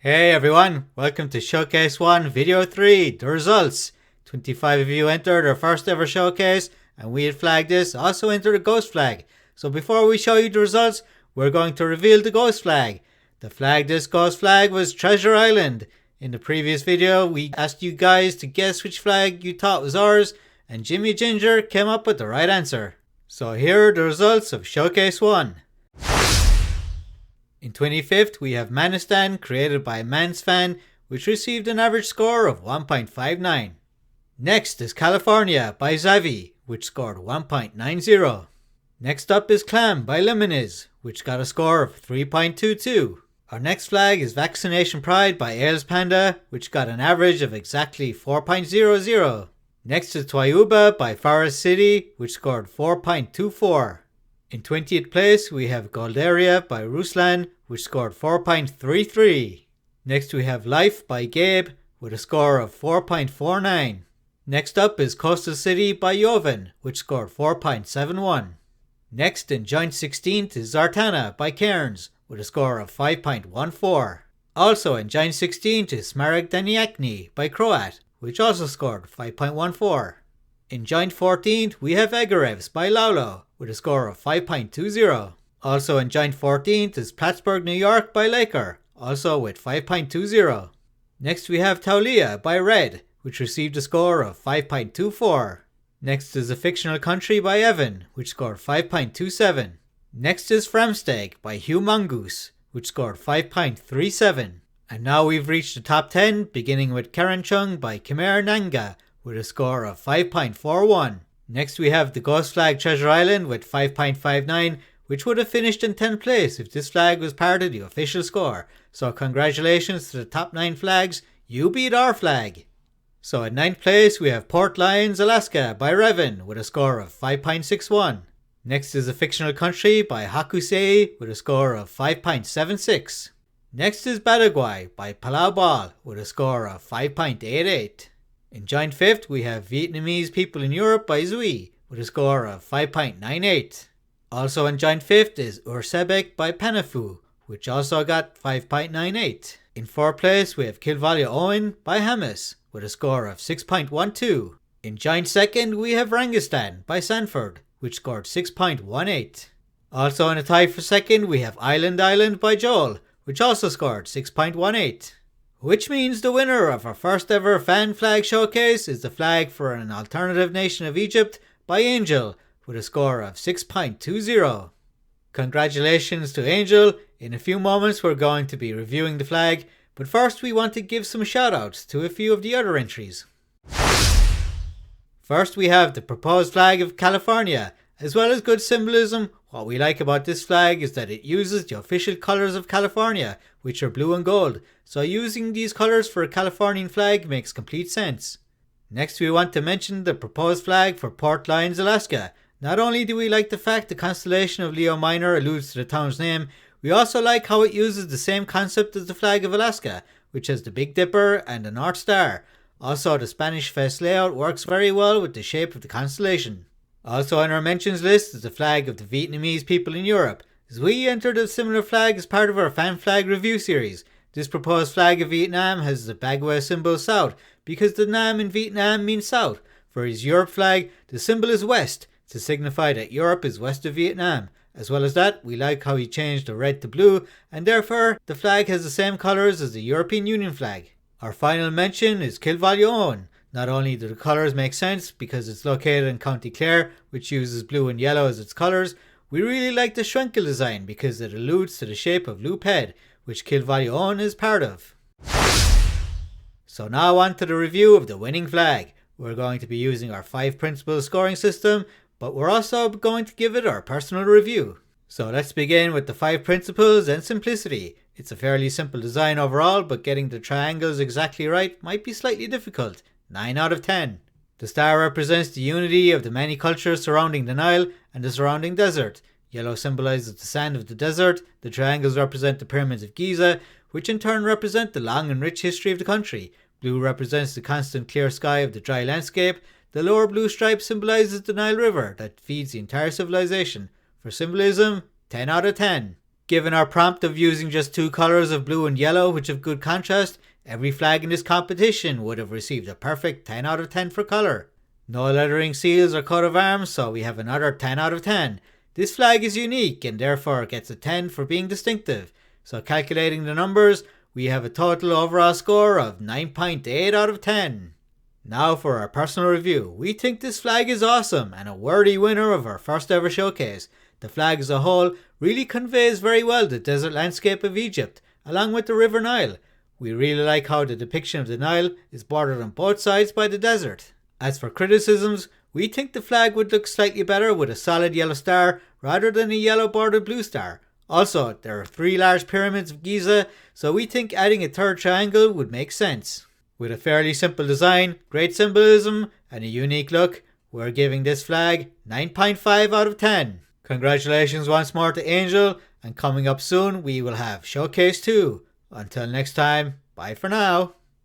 Hey everyone, welcome to Showcase 1 Video 3, the results. 25 of you entered our first ever showcase, and we had flagged this, also entered a ghost flag. So before we show you the results, we're going to reveal the ghost flag. The flag this ghost flag was Treasure Island. In the previous video, we asked you guys to guess which flag you thought was ours, and Jimmy Ginger came up with the right answer. So here are the results of Showcase 1. In 25th, we have Manistan, created by Mansfan, which received an average score of 1.59. Next is California by Zavi, which scored 1.90. Next up is Clam by Lemoniz, which got a score of 3.22. Our next flag is Vaccination Pride by Ailes Panda, which got an average of exactly 4.00. Next is Twayuba by Forest City, which scored 4.24. In 20th place, we have Goldaria by Ruslan, which scored 4.33. Next we have Life by Gabe, with a score of 4.49. Next up is Coastal City by Jovan, which scored 4.71. Next in joint 16th is Zartana by Cairns, with a score of 5.14. Also in joint 16th is Smaragd Daniakni by Croat, which also scored 5.14. In joint 14th, we have Egarevs by Laulo, with a score of 5.20. Also in joint 14th is Plattsburgh, New York by Laker, also with 5.20. Next we have Taulia by Red, which received a score of 5.24. Next is A Fictional Country by Evan, which scored 5.27. Next is Framsteg by Hugh Mongoose, which scored 5.37. And now we've reached the top 10, beginning with Karanchung by Khmer Nanga, with a score of 5.41. Next we have the Ghost Flag Treasure Island with 5.59, which would have finished in 10th place if this flag was part of the official score. So congratulations to the top 9 flags, you beat our flag. So in 9th place we have Port Lions, Alaska by Revan with a score of 5.61. Next is A Fictional Country by Hakusei with a score of 5.76. Next is Badaguai by Palau Ball with a score of 5.88. In joint 5th, we have Vietnamese People in Europe by Zui with a score of 5.98. Also in joint 5th is Ursebek by Panafu, which also got 5.98. In 4th place, we have Kilvalia Owen by Hamas with a score of 6.12. In joint 2nd, we have Rangistan by Sanford, which scored 6.18. Also in a tie for 2nd, we have Island by Joel, which also scored 6.18. Which means the winner of our first ever fan flag showcase is the flag for an alternative nation of Egypt by Angel with a score of 6.20. Congratulations to Angel. In a few moments we're going to be reviewing the flag, but first we want to give some shoutouts to a few of the other entries. First we have the proposed flag of California. As well as good symbolism, what we like about this flag is that it uses the official colours of California, which are blue and gold, so using these colours for a Californian flag makes complete sense. Next we want to mention the proposed flag for Port Lions, Alaska. Not only do we like the fact the constellation of Leo Minor alludes to the town's name, we also like how it uses the same concept as the flag of Alaska, which has the Big Dipper and the North Star. Also the Spanish fest layout works very well with the shape of the constellation. Also on our mentions list is the flag of the Vietnamese people in Europe, as we entered a similar flag as part of our fan flag review series. This proposed flag of Vietnam has the Bagua symbol south, because the Nam in Vietnam means south. For his Europe flag, the symbol is west, to signify that Europe is west of Vietnam. As well as that, we like how he changed the red to blue, and therefore the flag has the same colours as the European Union flag. Our final mention is Kilvalioan. Not only do the colours make sense because it's located in County Clare, which uses blue and yellow as its colours, we really like the Schwenkel design because it alludes to the shape of Loop Head, which Kilvalioan is part of. So now on to the review of the winning flag. We're going to be using our 5 principles scoring system, but we're also going to give it our personal review. So let's begin with the 5 principles and simplicity. It's a fairly simple design overall, but getting the triangles exactly right might be slightly difficult. 9 out of 10. The star represents the unity of the many cultures surrounding the Nile and the surrounding desert. Yellow symbolises the sand of the desert. The triangles represent the pyramids of Giza, which in turn represent the long and rich history of the country. Blue represents the constant clear sky of the dry landscape. The lower blue stripe symbolises the Nile River that feeds the entire civilization. For symbolism, 10 out of 10. given our prompt of using just 2 colours of blue and yellow which have good contrast, every flag in this competition would have received a perfect 10 out of 10 for colour. No lettering seals or coat of arms, so we have another 10 out of 10. This flag is unique and therefore gets a 10 for being distinctive. So calculating the numbers, we have a total overall score of 9.8 out of 10. Now for our personal review. We think this flag is awesome and a worthy winner of our first ever showcase. The flag as a whole really conveys very well the desert landscape of Egypt, along with the River Nile. We really like how the depiction of the Nile is bordered on both sides by the desert. As for criticisms, we think the flag would look slightly better with a solid yellow star rather than a yellow bordered blue star. Also, there are 3 large pyramids of Giza, so we think adding a 3rd triangle would make sense. With a fairly simple design, great symbolism, and a unique look, we're giving this flag 9.5 out of 10. Congratulations once more to Angel, and coming up soon we will have Showcase 2. Until next time, bye for now.